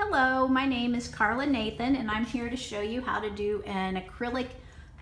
Hello, my name is Carla Nathan and I'm here to show you how to do an acrylic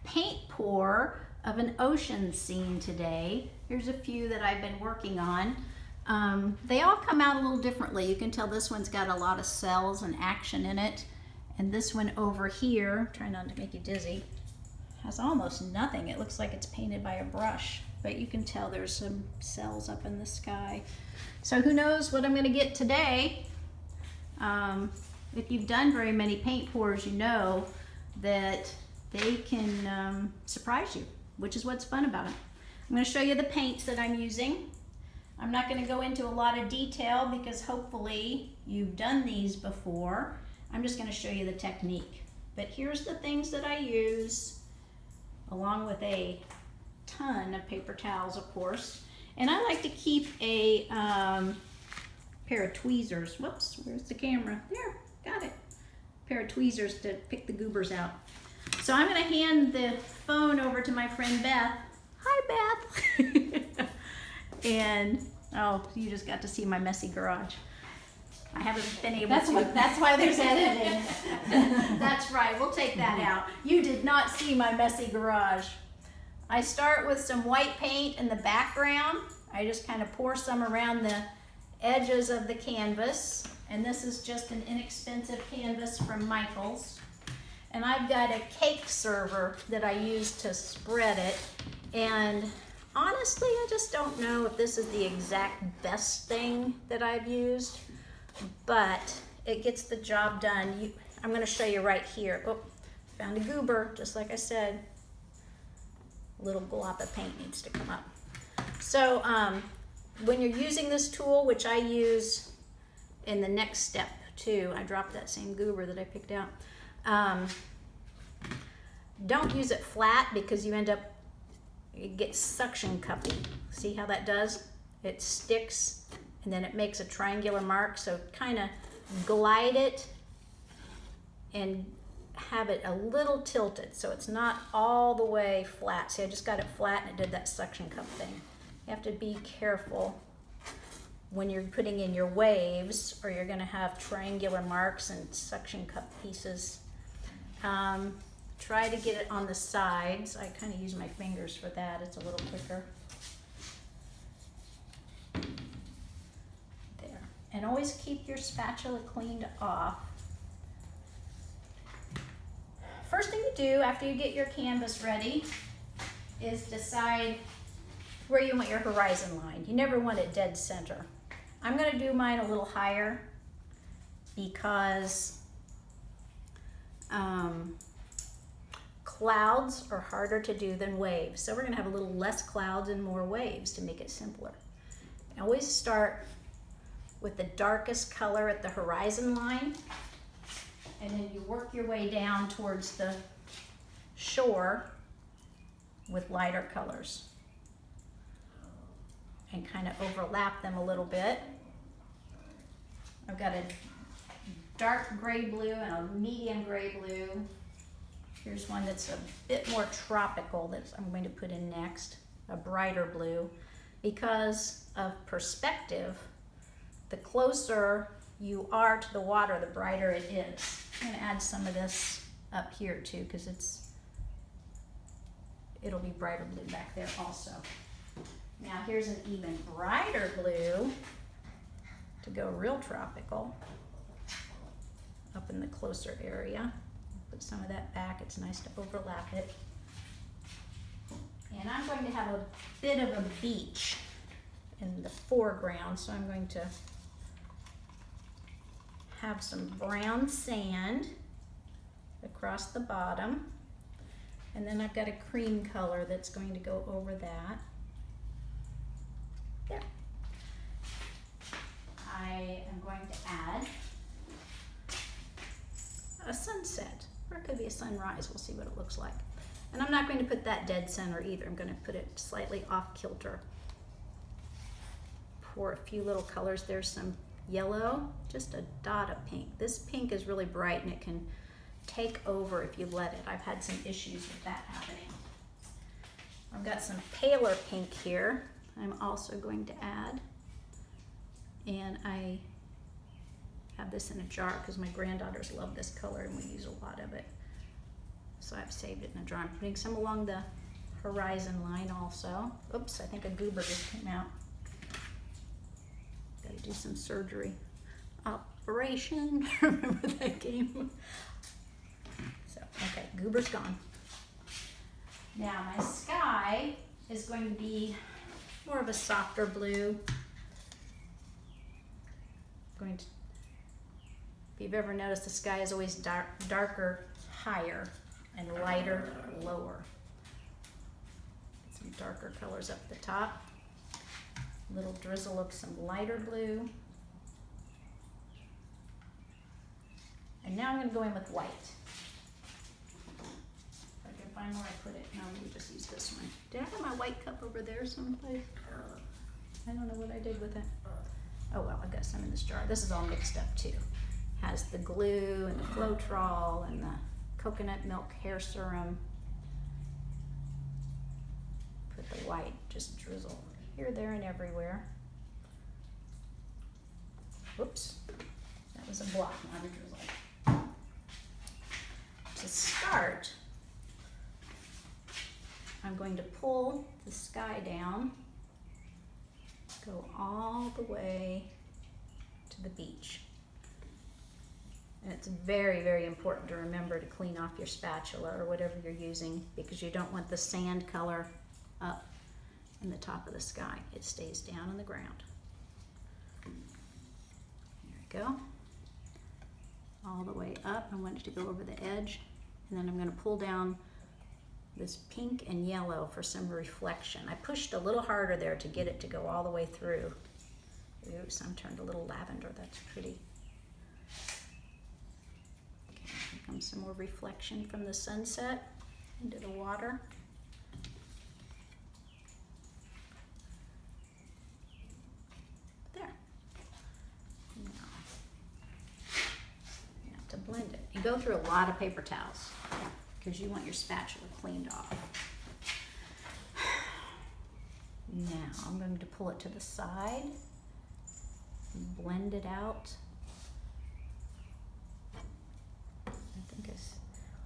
paint pour of an ocean scene today. Here's a few that I've been working on. They all come out a little differently. You can tell this one's got a lot of cells and action in it. And this one over here, try not to make you dizzy, has almost nothing. It looks like it's painted by a brush, but you can tell there's some cells up in the sky. So who knows what I'm gonna get today. If you've done very many paint pours, you know that they can surprise you, which is what's fun about it. I'm going to show you the paints that I'm using. I'm not going to go into a lot of detail because hopefully you've done these before. I'm just going to show you the technique. But here's the things that I use, along with a ton of paper towels, of course. And I like to keep a pair of tweezers. Whoops, where's the camera? There, got it. Pair of tweezers to pick the goobers out. So I'm gonna hand the phone over to my friend Beth. Hi, Beth. And, oh, you just got to see my messy garage. I haven't been able to. That's why there's editing. That's right, we'll take that out. You did not see my messy garage. I start with some white paint in the background. I just kind of pour some around the edges of the canvas, and this is just an inexpensive canvas from Michael's. And I've got a cake server that I use to spread it, and honestly I just don't know if this is the exact best thing that I've used, but it gets the job done. I'm going to show you right here. Oh, found a goober, just like I said. A little glop of paint needs to come up. So when you're using this tool, which I use in the next step too, I dropped that same goober that I picked out. Don't use it flat because you end up, it gets suction cuppy. See how that does? It sticks and then it makes a triangular mark. So kind of glide it and have it a little tilted so it's not all the way flat. See, I just got it flat and it did that suction cup thing. You have to be careful when you're putting in your waves, or you're going to have triangular marks and suction cup pieces. Try to get it on the sides. I kind of use my fingers for that. It's a little quicker. There. And always keep your spatula cleaned off. First thing to do after you get your canvas ready is decide where you want your horizon line. You never want it dead center. I'm going to do mine a little higher because clouds are harder to do than waves. So we're going to have a little less clouds and more waves to make it simpler. I always start with the darkest color at the horizon line, and then you work your way down towards the shore with lighter colors and kind of overlap them a little bit. I've got a dark gray blue and a medium gray blue. Here's one that's a bit more tropical that I'm going to put in next, a brighter blue. Because of perspective, the closer you are to the water, the brighter it is. I'm going to add some of this up here too because it'll be brighter blue back there also. Now here's an even brighter blue to go real tropical up in the closer area. Put some of that back. It's nice to overlap it. And I'm going to have a bit of a beach in the foreground, so I'm going to have some brown sand across the bottom, and then I've got a cream color that's going to go over that. There. I am going to add a sunset, or it could be a sunrise. We'll see what it looks like. And I'm not going to put that dead center either. I'm going to put it slightly off kilter. Pour a few little colors. There's some yellow, just a dot of pink. This pink is really bright and it can take over if you let it. I've had some issues with that happening. I've got some paler pink here I'm also going to add. And I have this in a jar because my granddaughters love this color and we use a lot of it. So I've saved it in a jar. I'm putting some along the horizon line also. Oops, I think a goober just came out. Gotta do some surgery. Operation, remember that game? So, okay, goober's gone. Now my sky is going to be more of a softer blue. If you've ever noticed, the sky is always darker higher and lighter lower. Some darker colors up the top. A little drizzle of some lighter blue. And now I'm going to go in with white. If I can find where I put it. No, let me just use this one. Did I have my white cup over there someplace? I don't know what I did with it. Oh well, I got some in this jar. This is all mixed up too. Has the glue and the Floetrol and the coconut milk hair serum. Put the white, just drizzle here, there, and everywhere. Whoops, that was a block, not a drizzle. To start, I'm going to pull the sky down, go all the way to the beach. And it's very, very important to remember to clean off your spatula or whatever you're using because you don't want the sand color up in the top of the sky. It stays down on the ground. There we go. All the way up. I want it to go over the edge. And then I'm going to pull down this pink and yellow for some reflection. I pushed a little harder there to get it to go all the way through. Oops, I'm turned a little lavender. That's pretty. Okay, here comes some more reflection from the sunset into the water. There. Now to blend it. You go through a lot of paper towels because you want your spatula cleaned off. Now I'm going to pull it to the side, blend it out.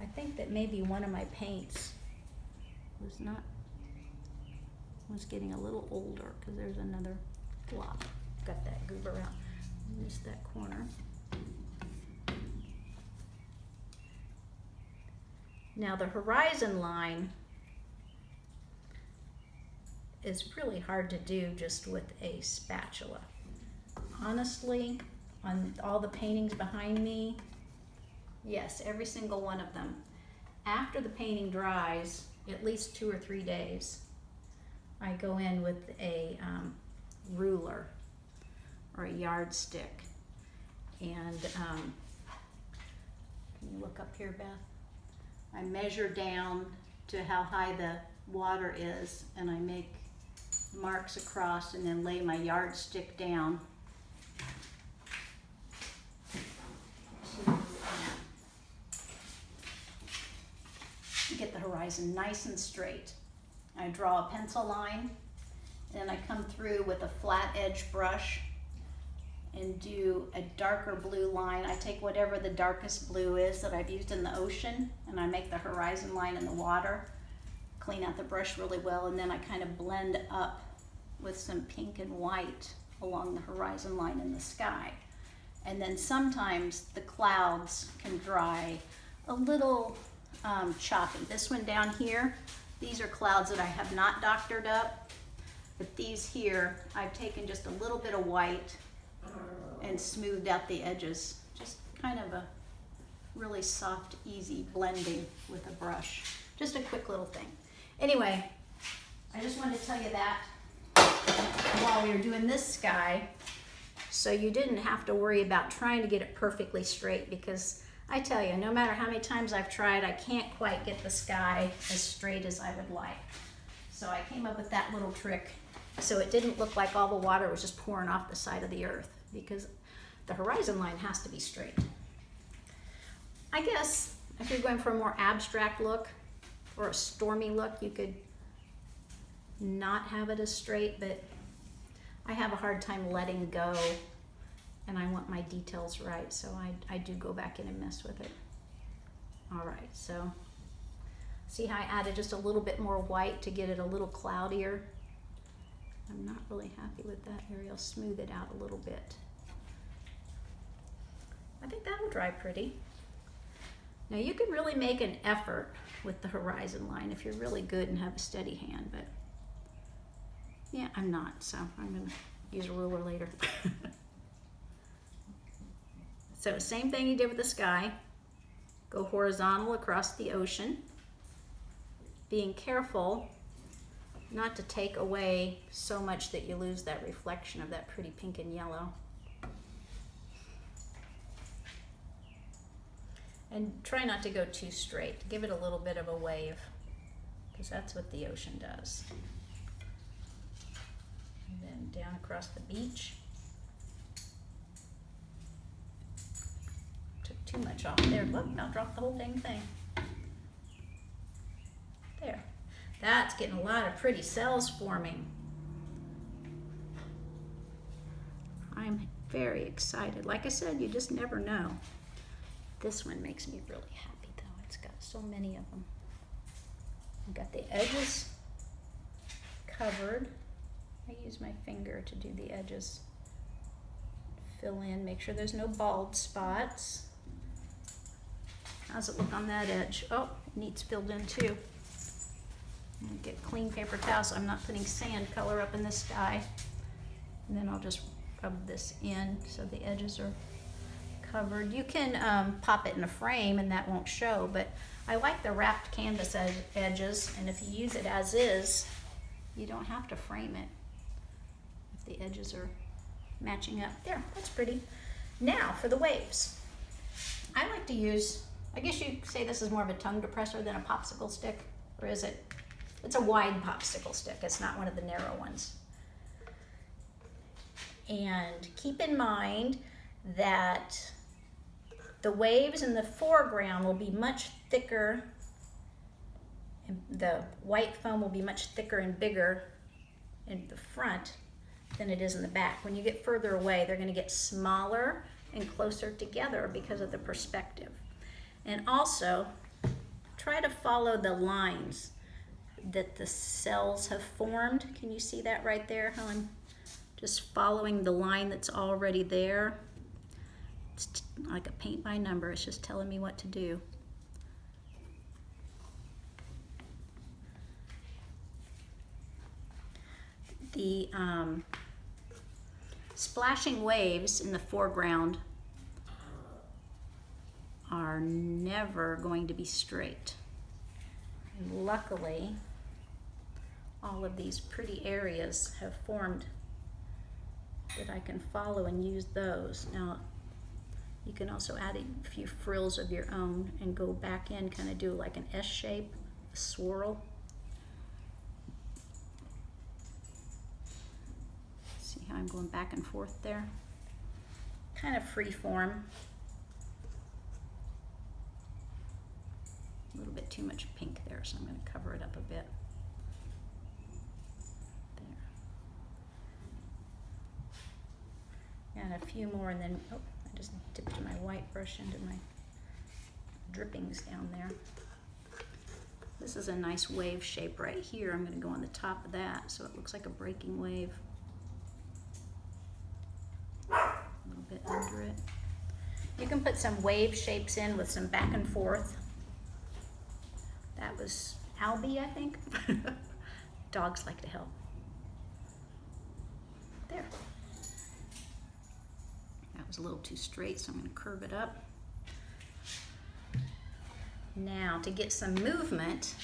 I think that maybe one of my paints was getting a little older because there's another flop. Got that goober out. Missed that corner. Now the horizon line is really hard to do just with a spatula. Honestly, on all the paintings behind me, yes, every single one of them. After the painting dries, at least 2 or 3 days, I go in with a ruler or a yardstick. And can you look up here, Beth? I measure down to how high the water is, and I make marks across and then lay my yardstick down to get the horizon nice and straight. I draw a pencil line, and then I come through with a flat edge brush and do a darker blue line. I take whatever the darkest blue is that I've used in the ocean, and I make the horizon line in the water, clean out the brush really well, and then I kind of blend up with some pink and white along the horizon line in the sky. And then sometimes the clouds can dry a little choppy. This one down here, these are clouds that I have not doctored up, but these here, I've taken just a little bit of white and smoothed out the edges. Just kind of a really soft, easy blending with a brush. Just a quick little thing. Anyway, I just wanted to tell you that while we were doing this sky, so you didn't have to worry about trying to get it perfectly straight, because I tell you, no matter how many times I've tried, I can't quite get the sky as straight as I would like. So I came up with that little trick so it didn't look like all the water was just pouring off the side of the earth, because the horizon line has to be straight. I guess if you're going for a more abstract look or a stormy look, you could not have it as straight, but I have a hard time letting go and I want my details right, so I do go back in and mess with it. All right, so see how I added just a little bit more white to get it a little cloudier? I'm not really happy with that area. I'll smooth it out a little bit. I think that'll dry pretty. Now you can really make an effort with the horizon line if you're really good and have a steady hand, but yeah, I'm not, so I'm gonna use a ruler later. So same thing you did with the sky. Go horizontal across the ocean, being careful not to take away so much that you lose that reflection of that pretty pink and yellow. And try not to go too straight. Give it a little bit of a wave, because that's what the ocean does. And then down across the beach. Took too much off there. Whoop, I'll drop the whole dang thing. There. That's getting a lot of pretty cells forming. I'm very excited. Like I said, you just never know. This one makes me really happy though. It's got so many of them. I've got the edges covered. I use my finger to do the edges. Fill in, make sure there's no bald spots. How's it look on that edge? Oh, it needs filled in too. I'm gonna get clean paper towel so I'm not putting sand color up in the sky. And then I'll just rub this in so the edges are covered. You can pop it in a frame and that won't show, but I like the wrapped canvas edges, and if you use it as is, you don't have to frame it if the edges are matching up. There, that's pretty. Now for the waves. I like to use, I guess you say this is more of a tongue depressor than a popsicle stick, or is it? It's a wide popsicle stick. It's not one of the narrow ones. And keep in mind that the waves in the foreground will be much thicker, and the white foam will be much thicker and bigger in the front than it is in the back. When you get further away, they're going to get smaller and closer together because of the perspective. And also, try to follow the lines that the cells have formed. Can you see that right there? How I'm just following the line that's already there. It's like a paint by number. It's just telling me what to do. The splashing waves in the foreground are never going to be straight. And luckily, all of these pretty areas have formed that I can follow and use those. Now, you can also add a few frills of your own and go back in, kind of do like an S shape, a swirl. See how I'm going back and forth there? Kind of free form. A little bit too much pink there, so I'm going to cover it up a bit. There. And a few more, and then, oh, I just dipped my white brush into my drippings down there. This is a nice wave shape right here. I'm going to go on the top of that so it looks like a breaking wave. A little bit under it. You can put some wave shapes in with some back and forth. That was Albie, I think. Dogs like to help. There. That was a little too straight, so I'm going to curve it up. Now, to get some movement,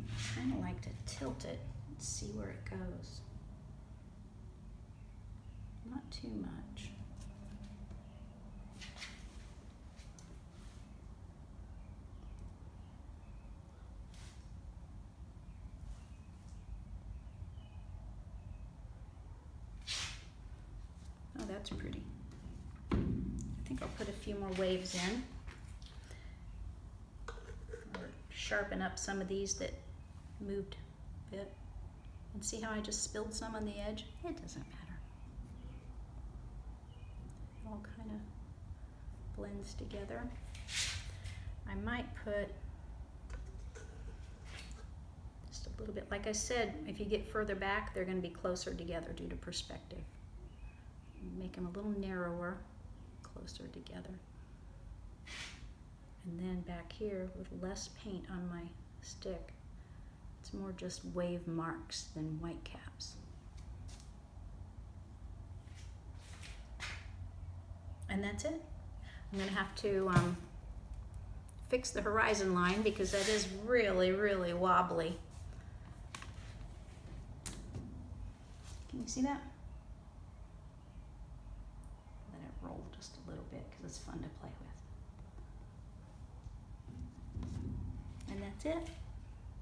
I kind of like to tilt it and see where it goes. Not too much. Oh, that's pretty. I think I'll put a few more waves in. Or sharpen up some of these that moved a bit. And see how I just spilled some on the edge? It doesn't matter. all kind of blends together. I might put just a little bit, like I said, if you get further back, they're going to be closer together due to perspective. Make them a little narrower, closer together. And then back here with less paint on my stick, it's more just wave marks than white caps. And that's it. I'm going to have to fix the horizon line because that is really, really wobbly. Can you see that? Let it roll just a little bit because it's fun to play with. And that's it.